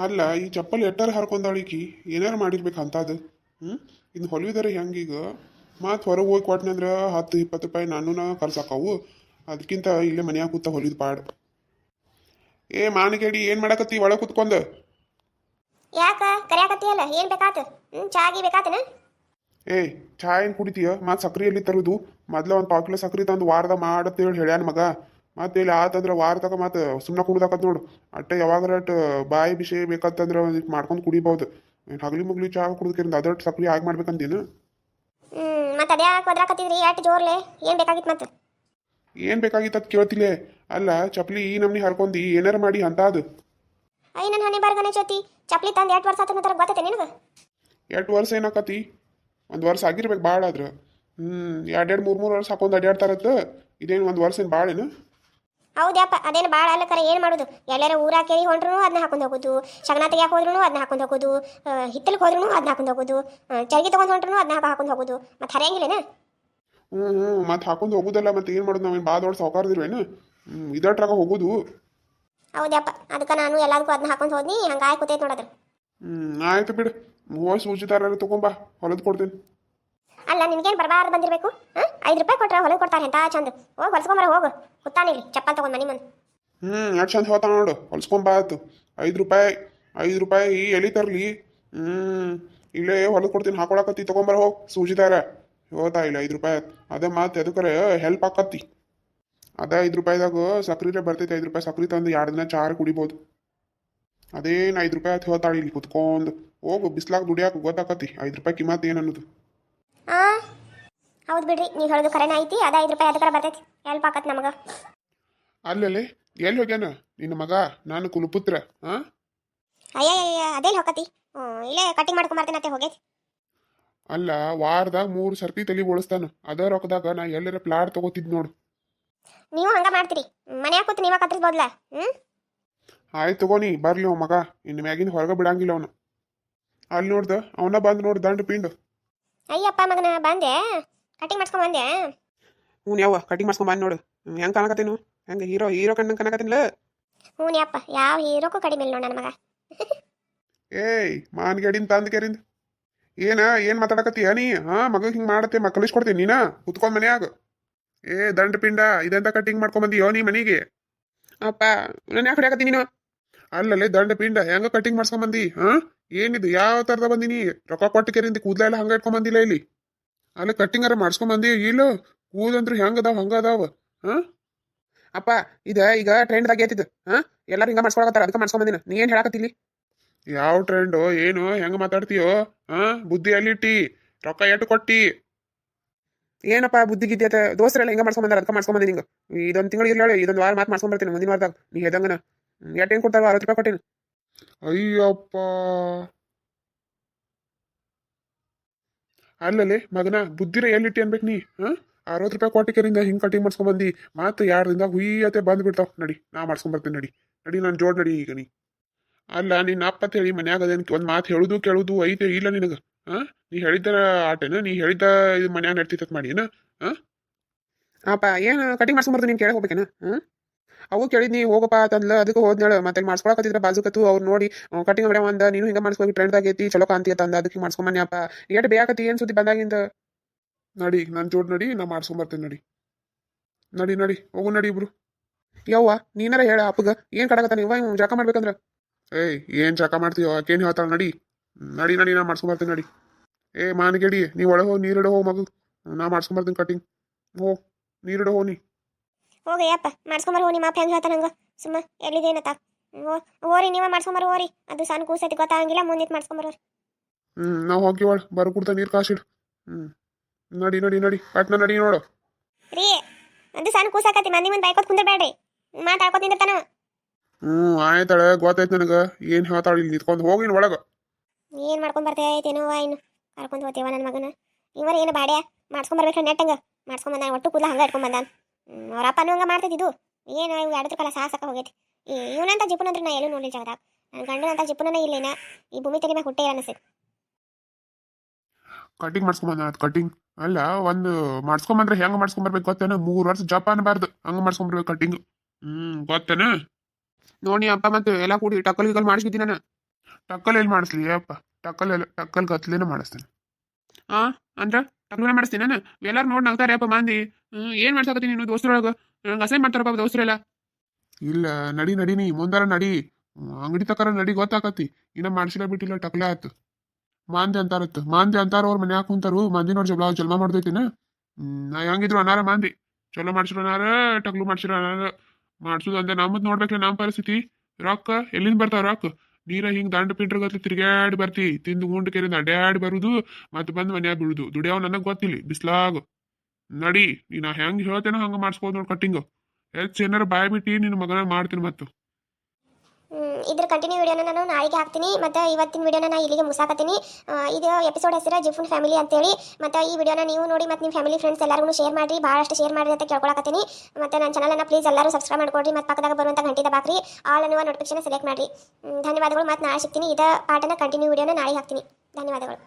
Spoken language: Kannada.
ಅಲ್ಲ ಈ ಚಪ್ಪಲಿ ಎಟ್ಟಾರ ಹರ್ಕೊಂಡಾಳಿಕಿ ಏನಾರು ಮಾಡಿರ್ಬೇಕು ಅಂತದು. ಇನ್ನು ಹೊಲಿದರೆ ಹೆಂಗೀಗ? ಮತ್ತು ಹೊರಗೆ ಹೋಗಿ ಕೊಟ್ನಂದ್ರೆ 10-20 ರೂಪಾಯಿ ನಾನು ಖರ್ಚಾಕವು. ಅದಕ್ಕಿಂತ ಇಲ್ಲೇ ಮನ್ಯಾಗ ಕೂತ ಹೊಲಿದು ಪಾಡ್. ಏ ಮಾನಗೇಡಿ ಏನು ಮಾಡಕತ್ತಿ ಒಳಗೆ ಕೂತ್ಕೊಂಡ? ಯಾಕ ಕರ್ಯಾಕತ್ತೀಯಲ್ಲ ಏನ್ ಬೇಕಾತ? ಚಾಗಿ ಬೇಕಾತನ? ಏಯ್ ಚಾ ಏನು ಕುಡಿತೀಯ? ಮತ್ತು ಸಕ್ರೆ ಎಲ್ಲಿ ತರುದು? ಮೊದ್ಲು ಒಂದು 1/4 ಕಿಲೋ ಸಕ್ರೆ ತಂದು ವಾರದ ಮಾಡತ್ತೇಳಿ ಹೇಳ್ಯಾನ ಮಗ. ಮತ್ತೆ ಇಲ್ಲಿ ಆತಂದ್ರೆ ವಾರದಾಗ ಮತ್ತೆ ಸುಮ್ಮನೆ ಕುಡ್ದಾಕತ್ ನೋಡು. ಅಟ್ಟೆ ಯಾವಾಗಾರ ಬಾಯಿ ಬಿಸಿ ಬೇಕಂತಂದ್ರೆ ಒಂದಿಟ್ಟು ಮಾಡ್ಕೊಂಡು ಕುಡಿಬೋದು. ಹಗಲಿ ಮುಗ್ಲಿ ಚಾ ಕುಡಿದ್ಕಿರಿಂದ ಅದಟ್ಟು ಸಕ್ರೆ ಆಗಿ ಮಾಡ್ಬೇಕಂತೀನ. ಮತ್ತೆ ಅದ್ಯಾ ಒದ್ರಾಕತ್ತಿದ್ರಿ ಎಟ್ ಜೋರ್ಲೆ ಏನ್ ಬೇಕಾಗಿತ್ತು ಮತ್ತೆ? ಏನು ಬೇಕಾಗಿತ್ತು ಅದು ಕೇಳ್ತಿಲೆ. ಅಲ್ಲ ಚಪ್ಲಿ ಈ ನಮ್ನಿ ಹರ್ಕೊಂಡಿ ಏನಾರು ಮಾಡಿ ಅಂತ ಅದು. ಅಯ್ಯ ನನ್ನ ಹಣೆ ಬರ್ಗನೆ ಜ್ಯೋತಿ ಚಪ್ಲಿ ತಂದು 8 ವರ್ಷ ಆತ ತರ ಗೊತ್ತೈತೆ ನಿನಗೆ? 8 ವರ್ಷ ಏನಾಕತಿ? 1 ವರ್ಷ ಆಗಿರ್ಬೇಕು ಭಾಳ ಆದ್ರೆ. 2-3 ವರ್ಷ ಹಾಕೊಂಡು ಅಡ್ಯಾಡ್ತಾರತ್ತ. ಇದೇನು 1 ವರ್ಷ ಏನು ಭಾಳ ಏನು? ಹೌದ್ಯಪ್ಪ ಅದೇನು ಭಾಳ ಅಲ್ಲ ಕರೆ ಏನು ಮಾಡೋದು? ಎಲ್ಲಾರ ಊರ ಕೇಳಿ ಹೊಂಟ್ರು ಅದನ್ನ ಹಾಕೊಂಡು ಹೋಗೋದು, ಶಗನ ತೆಗಿಯಾಕೆ ಹೋದ್ರೂ ಅದನ್ನ ಹಾಕೊಂಡು ಹೋಗೋದು, ಹಿತ್ತಲಿಗೆ ಹೋದ್ರೂ ಅದನ್ನ ಹಾಕೊಂಡು ಹೋಗೋದು, ಚರ್ಗಿ ತೊಗೊಂಡು ಹೊಂಟ್ರು ಅದನ್ನ ಹಾಕೊಂಡು ಹೋಗೋದು. ಮತ್ತೆ ಹರಿಯಂಗಿಲ್ಲೇನ? ಮತ್ತೆ ಹಾಕೊಂಡು ಹೋಗುದಲ್ಲ ಮತ್ತೆ ಏನು ಮಾಡೋದು? ನಾವೇನು ಭಾಳ ದೊಡ್ಡ ಸಾವುಕಾರದಿಲ್ವೇನು? ಇದಟ್ರಾಗ ಹೋಗೋದು. ಹೌದ್ಯಪ್ಪ ಅದಕ್ಕೆ ನಾನು ಎಲ್ಲದಕ್ಕೂ ಅದನ್ನ ಹಾಕೊಂಡು ಹೋದ್ನಿ ಹಂಗಾಗಿ ಕೂತೈತೆ ನೋಡೋದು. ಆಯ್ತು ಬಿಡು. ಹೋಗಿ ಸೂಜಿ ದಾರ ತೊಗೊಂಬಾ, ಹೊಲದು ಕೊಡ್ತೀನಿ. ಅಲ್ಲ ನಿನ್ಗೇನು ಬರಬಾರ್ದು ಬಂದಿರಬೇಕು? 5 ರೂಪಾಯಿ ಕೊಟ್ರೆ ಹೊಲಿಗೆ ಕೊಡ್ತಾರೆ ಅಂತ ಚಂದ. ಹೋಗಿ ಹೊಲ್ಸ್ಕೊಂಬರ ಹೋಗು. ಕೂತಾನಿಲ್ಲಿ ಚಪ್ಪಲ್ ತೊಗೊಂಡು ಮನೆ ಮುಂದೆ. ಎಷ್ಟು ಚಂದ ಹೋತ ನೋಡು, ಹೊಲ್ಸ್ಕೊಂಬಾ ಆಯ್ತು. 5 ರೂಪಾಯಿ 5 ರೂಪಾಯಿ ಎಲ್ಲಿ ತರಲಿ? ಇಲ್ಲೇ ಹೊಲದು ಕೊಡ್ತೀನಿ, ಹಾಕೊಳಕತ್ತಿ ತೊಗೊಂಬರ ಹೋಗಿ ಸೂಜಿ ದಾರ. ಹೋತಾ ಇಲ್ಲ 5 ರೂಪಾಯಿ ಅದೇ ಮಾತು ಎದಕ್ಕರೆ ಹೆಲ್ಪ್ ಆಕತ್ತಿ. ಅದೇ 5 ರೂಪಾಯಿದಾಗ ಸಕ್ರೆ ಬರ್ತೈತೆ. 5 ರೂಪಾಯಿ ಸಕ್ರೆ ತಂದು 2 ದಿನ ಚಾರು ಕುಡಿಬೋದು. ಅದೇನು 5 ರೂಪಾಯಿ ಅಂತ ಹೇಳ್ತಾಳೆ ಇಲ್ಲಿ ಕುತ್ಕೊಂಡು. ಹೋಗು ಬಿಸ್ಲಾಗ ದುಡಿಯಾಕ ಗೊತ್ತಾಕತಿ 5 ರೂಪಾಯಿ ಕಿಮ್ಮತ್ತು ಏನು ಅನ್ನೋದು. ಹೌದು ಬಿಡ್ರಿ, ನೀವು ಹೇಳೋದು ಕರೆನ ಐತಿ. ಅದ 5 ರೂಪಾಯಿ ಅದಕ್ಕೆ ಬರ್ತೈತಿ, ಹೆಲ್ಪ್ ಆಕತ್ ನಮಗೆ. ಅಲ್ಲೇ ಎಲ್ಲಿ ಹೋಗ್ಯಾನ ನಿನ್ನ ಮಗ? ನಾನು ಕುಲಪುತ್ರ. ಅಯ್ಯ ಅದೇನು ಹೋಗತಿ? ಇಲ್ಲೇ ಕಟಿಂಗ್ ಮಾಡ್ಕೊಂಬರ್ತೇನೆ ಅತ್ತೆ ಹೋಗೈತಿ. ಅಲ್ಲ ವಾರದಾಗ 3 ಸರ್ತಿ ತಲೆ ಬೋಳಿಸ್ತಾನ. ಅದ ರೊಕ್ಕದಾಗ ನಾ ಎಲ್ಲರ ಪ್ಲಾಟ್ ತಗೋತಿದ್ ನೋಡು. ನೀವು ಹಂಗ ಮಾಡ್ತೀರಿ, ಮನ್ಯಾಗ ಕೂತು ನೀವ ಕತ್ತರಿಸ್ಬೋದ್ಲ? ಆಯ್ತು ತಗೋನಿ ಬರ್ಲಿ ಅವ ಮಗ. ಇನ್ನು ಮ್ಯಾಗಿಂದ ಹೊರಗೆ ಬಿಡಂಗಿಲ್ಲ ಅವನು. ಅಲ್ಲಿ ನೋಡ್ದ ಅವನ ಬಂದು ನೋಡಿ ದಂಡ ಪಿಂಡು. ಅಯ್ಯಪ್ಪ ಮಗನ ಬಂದೆ ಕಟಿಂಗ್ ಮಾಡ್ಸ್ಕೊಂಡ್ ಬಂದೆ. ಯಾವ ಕಟಿಂಗ್ ಮಾಡ್ಸ್ಕೊಂಡ್ ಬಂದು ನೋಡು ಹೆಂಗೆ ಕಾಣಕತ್ತೀನು? ಹೆಂಗೆ ಹೀರೋ ಕಣ್ಣಂಗೆ ಕಾಣಕತ್ತೀನಿಲ್ಲ? ಅಪ್ಪ ಯಾವ ಹೀರೋಕ್ಕೂ ಕಡಿಮೆ ಇಲ್ಲ ನೋಡು ನನ್ನ ಮಗ. ಏಯ್ ಮಾನ್ಗೇಡಿನ ತಂದ್ಕೇರಿಂದ ಏನು ಮಾತಾಡಕತ್ತೀಯ ನೀ? ಮಗ ಹಿಂಗೆ ಮಾಡತ್ತೆ ಕಲಿಸ್ಕೊಡ್ತೀನಿ ನೀನ ಕುತ್ಕೊಂಡ್ ಮನ್ಯಾಗ. ದಂಡ ಪಿಂಡ ಇದೆಂತ ಕಟಿಂಗ್ ಮಾಡ್ಕೊಂಬಂದಿಯೋ ನೀ ಮನೆಗೆ? ಅಪ್ಪ ನಾನು ಯಾಕೆ ಹೊಡ್ಯಾಕತ್ತೀನಿ ನೀನು? ಅಲ್ಲಲ್ಲೇ ದಂಡ ಪಿಂಡ ಹೆಂಗ ಕಟಿಂಗ್ ಮಾಡ್ಸ್ಕೊಂಬಂದಿ? ಏನಿದು ಯಾವ ಥರದ ಬಂದಿನಿ? ರೊಕ್ಕ ಕೊಟ್ಟು ಕೆರಿಂದ ಕೂದಲ ಎಲ್ಲ ಹಂಗೆ ಇಟ್ಕೊಂಬಂದಿಲ್ಲ ಇಲ್ಲಿ. ಅಲ್ಲ ಕಟ್ಟಿಂಗಾರ ಮಾಡ್ಸ್ಕೊಂಬಂದಿ ಇಲ್ಲ? ಕೂದಂದ್ರೆ ಹೆಂಗದಾವ ಹಂಗದಾವ. ಅಪ್ಪ ಈಗ ಟ್ರೆಂಡ್ದಾಗ ಏತಿದ್ದು. ಎಲ್ಲರೂ ಹಿಂಗೆ ಮಾಡ್ಸ್ಕೊಳಕತ್ತಾರ, ಅದಕ್ಕೆ ಮಾಡ್ಸ್ಕೊಂಬಂದಿನ. ನೀ ಏನು ಹೇಳಕತ್ತಿಲ್ಲಿ? ಯಾವ ಟ್ರೆಂಡು ಏನು ಹೆಂಗೆ ಮಾತಾಡ್ತೀಯೋ? ಬುದ್ಧಿ ಎಲ್ಲಿಟ್ಟಿ? ರೊಕ್ಕ ಎಷ್ಟು ಕೊಟ್ಟಿ? ಏನಪ್ಪ ಬುದ್ಧಿ ಗಿದ್ದಿ ದೋಸ್ತರೆಲ್ಲ ಹಿಂಗೆ ಮಾಡ್ಸ್ಕೊಂಬಂದಾರ, ಅದಕ್ಕೆ ಮಾಡ್ಸ್ಕೊಂಬಂದಿ ನಿಂಗೆ. ಇದೊಂದು ತಿಂಗಳು ಇರಲಿ, ಇದೊಂದು ವಾರ ಮಾತು ಮಾಡ್ಸ್ಕೊಂಬರ್ತೀನಿ ಮುಂದಿನ ವಾರದಾಗ. ನೀ ಹೆದಂಗನ ಏನು ಕೊಡ್ತಾವ? 60 ರೂಪಾಯಿ ಕೊಟ್ಟೇನು. ಅಯ್ಯಪ್ಪ ಅಲ್ಲಲ್ಲಿ ಮಗನ ಬುದ್ಧಿರ ಎಲ್ಲಿಟ್ಟಿ ಅನ್ಬೇಕು ನೀ? 60 ರೂಪಾಯಿ ಕೊಟ್ಟಿಕೆರಿಂದ ಹಿಂಗೆ ಕಟಿಂಗ್ ಮಾಡ್ಸ್ಕೊಂಬಂದಿ. ಮತ್ತು 2 ದಿನದಾಗ ಹುಯ್ಯತೆ ಬಂದ್ಬಿಡ್ತಾವ. ನಡಿ ನಾ ಮಾಡ್ಸ್ಕೊಂಬರ್ತೀನಿ. ನಡಿ ನಾನು ಜೋಡ್ ನಡಿ ಈಗ ನೀ. ಅಲ್ಲ ನಿನ್ನ ಅಪ್ಪ ಹೇಳಿ ಮನ್ಯಾಗ ಅದೇನು ಒಂದು ಮಾತು ಹೇಳುದು ಕೇಳುದು ಐತೆ ಇಲ್ಲ ನಿನಗೆ? ನೀ ಹೇಳಿದ್ದ ಆಟೇನ? ನೀ ಹೇಳಿದ್ದ ಇದು ಮನ್ಯಾಗ ನಡ್ತಿತ್ತ ಮಾಡಿ ಏನ? ಅಪ್ಪ ಏನು ಕಟಿಂಗ್ ಮಾಡ್ಸ್ಕೊಂಬರ್ತೀನಿ ನೀನು ಕೇಳಿ ಹೋಗ್ಬೇಕೇನ? ಅವು ಕೇಳಿದ್ನಿ ಹೋಗಪ್ಪ ಅಂತಂದ್ಲ, ಅದಕ್ಕೆ ಹೋದ್ನೇಳು. ಮತ್ತೆ ಮಾಡ್ಸ್ಕೊಳಕತ್ತಿದ್ರ ಬಾಜುಕತ್ತು ಅವ್ರು ನೋಡಿ ಕಟಿಂಗ್ ಮಾಡ್ಯಾವ ಅಂದ. ನೀನು ಹಿಂಗೆ ಮಾಡ್ಸ್ಕೊಗಿ ಟ್ರೆಂಡ್ ಆಗೈತಿ ಚಲೋ ಕಾಂತಿ ಅಂತ ಅದಕ್ಕೆ ಮಾಡ್ಸ್ಕೊಂಬನ್ಯಪ್ಪ. ಎಷ್ಟು ಬೇಕತ್ತಿ ಏನು ಸುದ್ದಿ ಬಂದಾಗಿಂದ? ನಡಿ ನನ್ನ ಜೋಡ್ ನಡಿ, ನಾ ಮಾಡ್ಸ್ಕೊಂಬರ್ತೀನಿ. ನಡಿ ಹೋಗು ನಡಿ ಇಬ್ರು. ಯವ್ವ ನೀನಾರ ಹೇಳ ಅಪ್ಪಗ ಏನು ಕಡಾಕತ್ತಾನ ಇವ ಜಾಕ ಮಾಡ್ಬೇಕಂದ್ರ? ಏನು ಜಾಕ ಮಾಡ್ತೀಯೋ ಆಕೇನು ಹೇಳ್ತಾಳ? ನಡಿ ನಾ ಮಾಡ್ಸ್ಕೊಂಬರ್ತೀನಿ. ನಡಿ. ಮಾನಗೇಡಿ ನೀ ಒಳಗೆ ಹೋಗಿ ನೀರಿಡ ಹೋಗಿ ಮಗು, ನಾ ಮಾಡ್ಸ್ಕೊಂಬರ್ತೀನಿ ಕಟಿಂಗ್. ನೀರಿಡ ಹೋಗಿ. ಹೋಗಯ್ಯಪ್ಪ ಮಾಡ್ಸ್ಕೊಂಬರ್ ಹೋಗಿ. ನಿಮ್ಮ ಅಪ್ಪ ಹೆಂಗೆ ಹೇಳ್ತಾನ ಹಂಗ ಸುಮ್ಮ ಎಲ್ಲಿದೇನತ್ತ? ಹೋರಿ ನೀವ ಮಾಡ್ಸ್ಕೊಂಬರ್ ಹೋರಿ. ಅದು ಸಣ್ಣ ಕೂಸೈತಿ ಗೊತ್ತಾಗಂಗಿಲ್ಲ, ಮುಂದಿಟ್ಟು ಮಾಡ್ಸ್ಕೊಂಬರೋರಿ. ನಾವು ಹೋಗಿವಳ ಬರ ಕುಡ್ತಾ ನೀರು ಕಾಸಿಡು. ನಡಿ ಪಟ್ನ ನಡಿ ನೋಡು. ರೀ ಅದು ಸಣ್ಣ ಕೂಸಾಕತಿ ಮಂದಿ ಮುಂದೆ ಬೈಕೋತ್ ಕುಂದ್ರಬೇಡ್ರಿ, ಮಾತಾಡ್ಕೋತ ನಿಂದಿರ್ತಾನ. ಆಯ್ತಾಳೆ ಗೊತ್ತಾಯ್ತು ನನಗೆ. ಏನು ಹೇಳ್ತಾಳೆ ಇಲ್ಲಿ ನಿಂತ್ಕೊಂಡು ಹೋಗಿನ ಒಳಗೆ. ಏನು ಮಾಡ್ಕೊಂಡ್ ಬರ್ತೇನೋ ಇನ್ನು ಕರ್ಕೊಂಡು ಹೋಗ್ತೇವ ನನ್ನ ಮಗನ. ಇವರ ಏನು ಬಾಡ್ಯಾ ಮಾಡ್ಸ್ಕೊಂಬರ್ಬೇಕು ನೆಟ್ಟಂಗ ಮಾಡ್ಸ್ಕೊಂಬಂದ. ಒಟ್ಟು ಕೂದಲ ಹಂಗೆ ಇಟ್ಕೊಂಬಂದ. ಅವ್ರ ಅಪ್ಪನೂ ಹಂಗೆ ಮಾಡ್ತಿದ್ದು. ಏನು ಇವು 2 ಕಾಲ ಸಾಕ ಹೋಗೈತಿ. ಇವನಂತ ಜಿಪುನ ಅಂದ್ರೆ ನಾ ಎಲ್ಲೂ ನೋಡಿಲ್ಲ ಜಗದಾಗ. ನನ್ನ ಗಂಡನಂತ ಜಿಪುನನೇ ಇಲ್ಲೇನ ಈ ಭೂಮಿ ತಲೆ ಮ್ಯಾಗ ಹುಟ್ಟೆ ಅನಿಸ್ತೈತಿ. ಕಟಿಂಗ್ ಮಾಡ್ಸ್ಕೊಂಬಂದ ಕಟಿಂಗ್ ಅಲ್ಲ ಒಂದು ಮಾಡ್ಸ್ಕೊಂಬಂದ್ರೆ ಹೆಂಗೆ ಮಾಡ್ಸ್ಕೊಂಬರ್ಬೇಕು ಗೊತ್ತೇನ? 3 ವರ್ಷ ಜಪ ಅನ್ಬಾರ್ದು, ಹಂಗೆ ಮಾಡ್ಸ್ಕೊಂಬರ್ಬೇಕು ಕಟಿಂಗ್. ಗೊತ್ತೇನ? ನೋಡಿ ಅಪ್ಪ ಮತ್ತೆ ಎಲ್ಲ ಕೂಡಿ ಟಕ್ಕಲ್ ಗಿಕ್ಕಲ್ ಮಾಡಿಸಿದ್ದೀನಿ ನಾನು. ಟಕ್ಕಲ್ ಎಲ್ಲಿ ಮಾಡಿಸ್ಲಿ ಅಪ್ಪ, ಟಕ್ಕಲ್ ಕತ್ಲೇನೆ ಮಾಡಿಸ್ತೀನಿ. ಅಂದ್ರ ಟಕ್ಲೂನೇ ಮಾಡಿಸ್ತೀನಿ ನಾನು. ಎಲ್ಲಾರು ನೋಡಿ ನಗ್ತಾರೆ ಅಪ್ಪ ಮಂದಿ. ಏನು ಮಾಡ್ಸಕತ್ತೀನಿ ನೀನು ದೋಸ್ತ್ರೊಳಗೆ? ನಂಗೆ ಅಸಹ್ಯ ಮಾಡ್ತಾರಪ್ಪ ದೋಸ್ತ್ರೆಲ್ಲ. ಇಲ್ಲ, ನಡಿ ನೀ ಮುಂದಾರ ನಡಿ. ಅಂಗಡಿ ತಕರ ನಡಿ, ಗೊತ್ತಾಕತಿ. ಇನ್ನ ಮಾಡ್ಸಿಲ್ಲ ಬಿಟ್ಟಿಲ್ಲ ಟಕ್ಲೆ ಆತು. ಮಾಂದಿ ಅಂತಾರ ಅವ್ರ ಮನ್ಯಾಗ ಕುಂತಾರು. ಮಂದಿ ನೋಡಿ ಜಲ್ಮ ಮಾಡ್ದೈತಿನ. ನಾ ಹೆಂಗಿದ್ರು ಅನಾರ ಮಂದಿ. ಚಲೋ ಮಾಡ್ಸಿರೋ ಅನಾರ, ಟಕ್ಲು ಮಾಡ್ಸಿರೋ ಅನಾರ. ಮಾಡ್ಸುದು ಅಂದೆ ನಮ್ಮದ್ ನೋಡ್ಬೇಕ್ಲೆ ನಮ್ಮ ಪರಿಸ್ಥಿತಿ. ರೊಕ್ಕ ಎಲ್ಲಿಂದ ಬರ್ತಾವ ರೊಕ್ಕ? ನೀರ ಹಿಂಗ್ ದಂಡ ಪಿಂಟ್ರಗತ್ಲೆ ತಿರ್ಗ್ಯಾಡಿ ಬರ್ತಿ. ತಿಂದು ಗುಂಡು ಕೆರಿಂದ ಅಡ್ಯಾಡಿ ಬರುದು, ಮತ್ತೆ ಬಂದ್ ಮನ್ಯಾಗ ಬಿಡುದು. ದುಡಿಯವ್ ನನಗ್ ಗೊತ್ತಿಲ್ಲ ಬಿಸ್ಲಾಗ. ನಡಿ, ನಾ ಹೆಂಗ್ ಹೇಳ್ತೇನೋ ಹಂಗ ಮಾಡಿಸ್ಬೋದು ನೋಡಿ ಕಟ್ಟಿಂಗ್. ಏನಾರ ಬಾಯ್ ಬಿಟ್ಟು ನಿನ್ನ ಮಗನ ಮಾಡ್ತೀನಿ ಮತ್ತು. ಇದ್ರ ಕಂಟಿನ್ಯೂ ವಿಡಿಯೋನ ನಾನು ನಾಳೆಗೆ ಹಾಕ್ತೀನಿ. ಮತ್ತು ಇವತ್ತಿನ ವಿಡಿಯೋನ ನಾನು ಇಲ್ಲಿಗೆ ಮುಸಾಕತ್ತೀನಿ. ಇದು ಎಪಿಸೋಡ್ ಹೆಸರು ಜಿಫುನ್ ಫ್ಯಾಮಿಲಿ ಅಂತೇಳಿ. ಮತ್ತು ಈ ವಿಡಿಯೋನ ನೀವು ನೋಡಿ ಮತ್ತು ನಿಮ್ಮ ಫ್ಯಾಮಿಲಿ ಫ್ರೆಂಡ್ಸ್ ಎಲ್ಲರಿಗೂ ಶೇರ್ ಮಾಡಿರಿ, ಭಾಳಷ್ಟು ಶೇರ್ ಮಾಡಿರಿ ಅಂತ ಕೇಳ್ಕೊಳಕತ್ತೀನಿ. ಮತ್ತು ನನ್ನ ಚಾನಲನ್ನು ಪ್ಲೀಸ್ ಎಲ್ಲರೂ ಸಬ್ಸ್ಕ್ರೈಬ್ ಮಾಡ್ಕೊಡ್ರಿ. ಮತ್ತು ಪಕ್ಕದಾಗ ಬರುವಂಥ ಗಂಟೆ ದಬಾಕ್ರಿ, ಆಲ್ ಅನ್ನುವ ನೋಟಿಫಿಕೇಶನ್ ಸೆಲೆಕ್ಟ್ ಮಾಡಿರಿ. ಧನ್ಯವಾದಗಳು. ಮತ್ತು ನಾಳೆ ಸಿಗ್ತೀನಿ. ಇದ ಪಾಠನ ಕಂಟಿನ್ಯೂ ವಿಡಿಯೋನ ನಾಳೆಗೆ ಹಾಕ್ತೀನಿ. ಧನ್ಯವಾದಗಳು.